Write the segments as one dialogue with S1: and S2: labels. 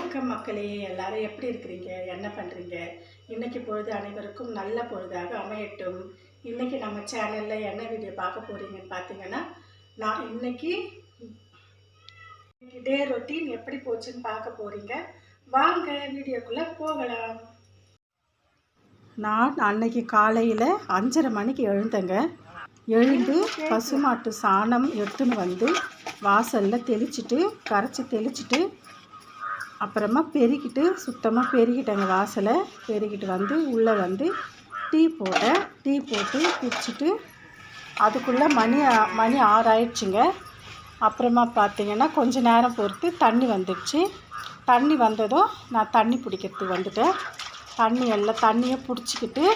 S1: வணக்கம் மக்களே, எல்லாரும் எப்படி இருக்கிறீங்க? என்ன பண்ணுறீங்க? இன்றைக்கி பொழுது அனைவருக்கும் நல்ல பொழுதாக அமையட்டும். இன்றைக்கி நம்ம சேனலில் என்ன வீடியோ பார்க்க போகிறீங்கன்னு பார்த்தீங்கன்னா, நான் இன்றைக்கி டே ரொட்டீன் எப்படி போச்சுன்னு பார்க்க போகிறீங்க. வாங்க வீடியோக்குள்ளே போகலாம். நான் அன்னைக்கு காலையில் 5:30 மணிக்கு எழுந்தேங்க. எழுந்து பசுமாட்டு சாணம் எடுத்துன்னு வந்து வாசலில் கரைச்சி தெளிச்சிட்டு அப்புறமா பெருக்கிட்டு சுத்தமாக பெருக்கிட்டேங்க. வாசலை பெருக்கிட்டு வந்து உள்ளே வந்து டீ போட்டு குடிச்சிட்டு அதுக்குள்ளே மணி 6 ஆயிடுச்சுங்க. அப்புறமா பார்த்திங்கன்னா கொஞ்ச நேரம் பொறுத்து தண்ணி வந்துடுச்சு. தண்ணி வந்ததும் நான் தண்ணி பிடிக்கிறதுக்கு வந்துட்டேன். தண்ணியை பிடிச்சிக்கிட்டு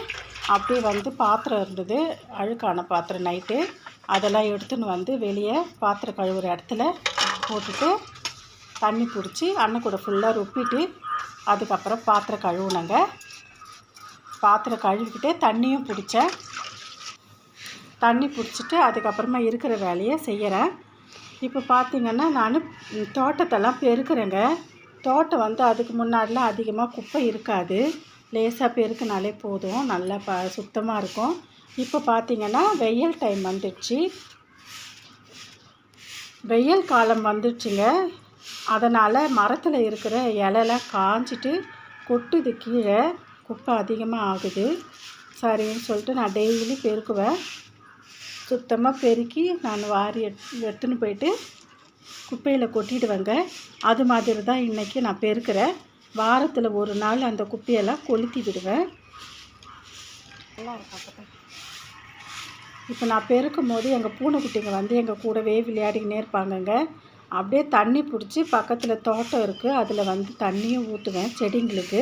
S1: அப்படியே வந்து பாத்திரம் இருந்தது, அழுக்கான பாத்திரம் நைட்டு, அதெல்லாம் எடுத்துன்னு வந்து வெளியே பாத்திரம் கழுவுற இடத்துல போட்டுட்டு தண்ணி பிடிச்சி அண்ணன் கூட ஃபுல்லாக ரொப்பிட்டு அதுக்கப்புறம் பாத்திரம் கழுவுனங்க. பாத்திரம் கழுவிக்கிட்டே தண்ணியும் பிடிச்சேன். தண்ணி பிடிச்சிட்டு அதுக்கப்புறமா இருக்கிற வேலையை செய்கிறேன். இப்போ பார்த்திங்கன்னா நான் தோட்டத்தெல்லாம் பெருக்கிறேங்க. தோட்டம் வந்து அதுக்கு முன்னாடிலாம் அதிகமாக குப்பை இருக்காது, லேசாக பெருக்கினாலே போதும், நல்லா சுத்தமாக இருக்கும். இப்போ பார்த்திங்கன்னா வெயில் டைம் வந்துடுச்சு, வெயில் காலம் வந்துடுச்சுங்க. அதனால் மரத்தில் இருக்கிற இலைலாம் காஞ்சிட்டு கொட்டுது, கீழே குப்பை அதிகமாக ஆகுது. சரின்னு சொல்லிட்டு நான் டெய்லி பெருக்குவேன். சுத்தமாக பெருக்கி நான் வாரி எடுத்துன்னு போயிட்டு குப்பையில் கொட்டிடுவேங்க. அது மாதிரி தான் இன்றைக்கி நான் பெருக்கிறேன். வாரத்தில் ஒரு நாள் அந்த குப்பையெல்லாம் கொளுத்தி விடுவேன். இப்போ நான் பெருக்கும் போது எங்கள் பூனைக்குட்டிங்க வந்து எங்கள் கூடவே விளையாடிக்கினே இருப்பாங்கங்க. அப்படியே தண்ணி பிடிச்சி பக்கத்தில் தோட்டம் இருக்குது, அதில் வந்து தண்ணியும் ஊற்றுவேன் செடிங்களுக்கு.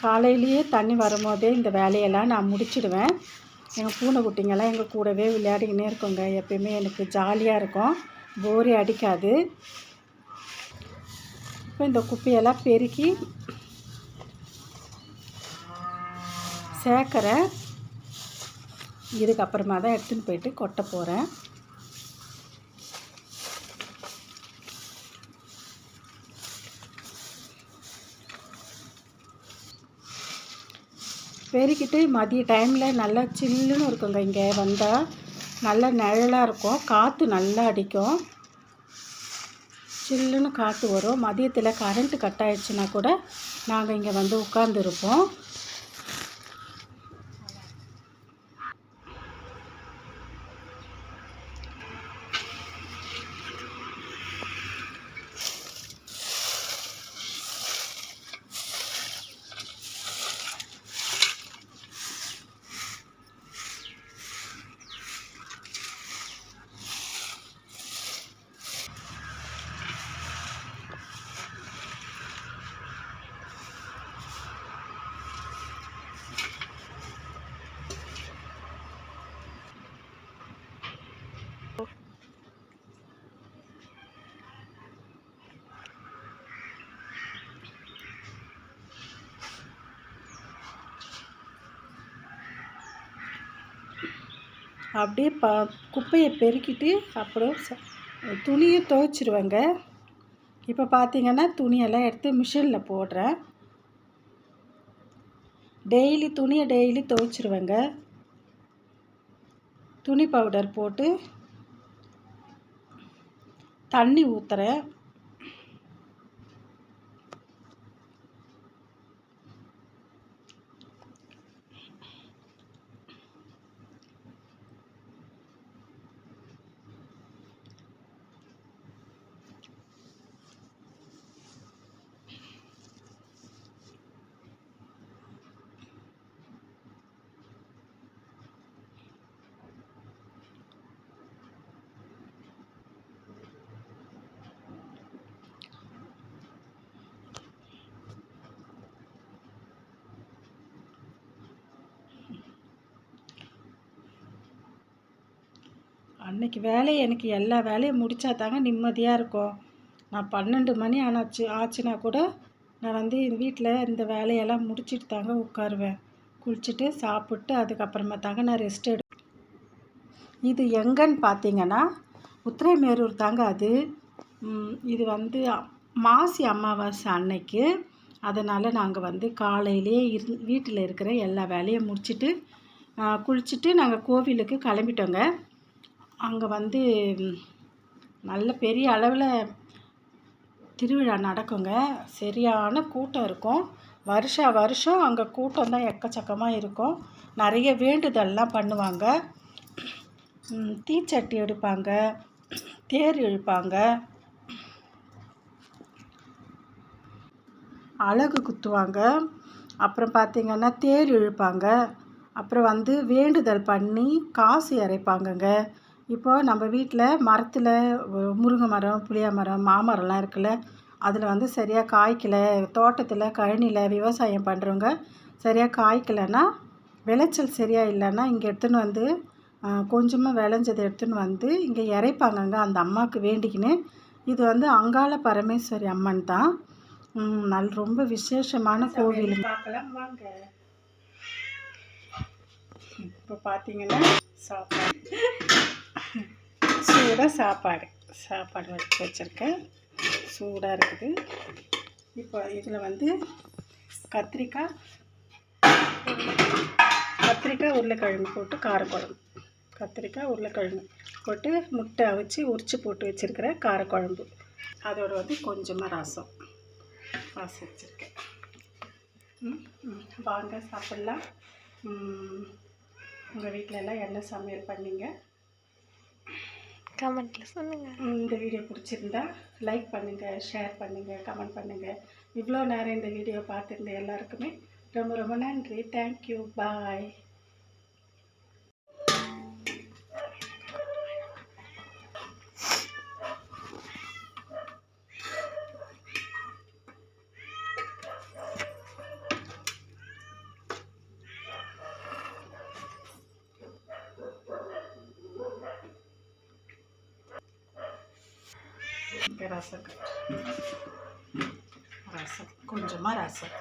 S1: காலையிலேயே தண்ணி வரும்போதே இந்த வேலையெல்லாம் நான் முடிச்சிடுவேன். எங்கள் பூனைக்குட்டிங்கெல்லாம் எங்கள் கூடவே விளையாடிக்கினே இருக்குங்க. எப்பயுமே எனக்கு ஜாலியாக இருக்கும், போரே அடிக்காது. இப்போ இந்த குப்பையெல்லாம் பெருக்கி சேர்க்குறேன். இதுக்கப்புறமா தான் எடுத்துன்னு போயிட்டு கொட்ட போகிறேன். பெருக்கிட்டு மதிய டைமில் நல்லா சில்லுன்னு இருக்குங்க. இங்கே வந்தால் நல்லா நிழலாக இருக்கும், காற்று நல்லா அடிக்கும், சில்லுன்னு காற்று வரும். மதியத்தில் கரண்ட்டு கட் ஆகிடுச்சுன்னா கூட நாங்கள் இங்கே வந்து உட்காந்துருப்போம். அப்படியே குப்பையை பெருக்கிட்டு அப்புறம் துணியை துவைச்சிருவேங்க. இப்போ பார்த்திங்கன்னா துணியெல்லாம் எடுத்து மிஷினில் போடுறேன். துணியை டெய்லி துவைச்சிருவேங்க. துணி பவுடர் போட்டு தண்ணி ஊற்றுறேன். அன்றைக்கி வேலையை எனக்கு எல்லா வேலையும் முடித்தா தாங்க நிம்மதியாக இருக்கும். நான் 12 மணி ஆச்சுன்னா கூட நான் வந்து வீட்டில் இந்த வேலையெல்லாம் முடிச்சுட்டு தாங்க உட்காருவேன். குளிச்சுட்டு சாப்பிட்டு அதுக்கப்புறமா தாங்க நான் ரெஸ்ட் இது எங்கன்னு பார்த்தீங்கன்னா உத்திரமேரூர் தாங்க அது. இது வந்து மாசி அமாவாசை அன்னைக்கு. அதனால் நாங்கள் வந்து காலையிலே வீட்டில் இருக்கிற எல்லா வேலையும் முடிச்சுட்டு குளிச்சுட்டு நாங்கள் கோவிலுக்கு கிளம்பிட்டோங்க. அங்கே வந்து நல்ல பெரிய அளவில் திருவிழா நடக்குங்க. சரியான கூட்டம் இருக்கும். வருஷம் அங்கே கூட்டம் தான் எக்கச்சக்கமாக இருக்கும். நிறைய வேண்டுதல்லாம் பண்ணுவாங்க. தீச்சட்டி எடுப்பாங்க, தேர் இழுப்பாங்க, அலகு குத்துவாங்க, அப்புறம் பார்த்திங்கன்னா தேர் இழுப்பாங்க, அப்புறம் வந்து வேண்டுதல் பண்ணி காசு இறைப்பாங்கங்க. இப்போது நம்ம வீட்டில் மரத்தில் முருங்கை மரம், புளிய மரம், மாமரம்லாம் இருக்குல்ல, அதில் வந்து சரியாக காய்க்கலை, தோட்டத்தில் கழனியில் விவசாயம் பண்ணுறவங்க சரியாக காய்க்கலைன்னா, விளைச்சல் சரியாக இல்லைன்னா இங்கே எடுத்துன்னு வந்து கொஞ்சமாக விளைஞ்சதை எடுத்துன்னு வந்து இங்கே இறைப்பாங்கங்க அந்த அம்மாவுக்கு வேண்டிக்கின்னு. இது வந்து அங்காள பரமேஸ்வரி அம்மன் தான். ரொம்ப விசேஷமான கோவில். பார்க்கலாம் வாங்க. இப்போ பார்த்தீங்கன்னா சூடாக சாப்பாடு வச்சுருக்கேன். சூடாக இருக்குது. இப்போ இதில் வந்து கத்திரிக்காய் உருளைக்கிழங்கு போட்டு காரக்குழம்பு, கத்திரிக்காய் உருளைக்கிழங்கு போட்டு முட்டை அவிச்சு உரித்து போட்டு வச்சுருக்கிற காரக்குழம்பு, அதோடு வந்து கொஞ்சமாக ரசம் வச்சுருக்கேன். வாங்க சாப்பிட்லாம். உங்கள் வீட்டில் எல்லாம் என்ன சமையல் பண்ணீங்க? கமெண்ட்டில் சொல்லுங்கள். இந்த வீடியோ பிடிச்சிருந்தா லைக் பண்ணுங்கள், ஷேர் பண்ணுங்கள், கமெண்ட் பண்ணுங்கள். இவ்வளோ நேரம் இந்த வீடியோ பார்த்துருந்த எல்லாருக்குமே ரொம்ப ரொம்ப நன்றி. தேங்க்யூ. பாய். ரசம் கொஞ்சமாக ரசம்.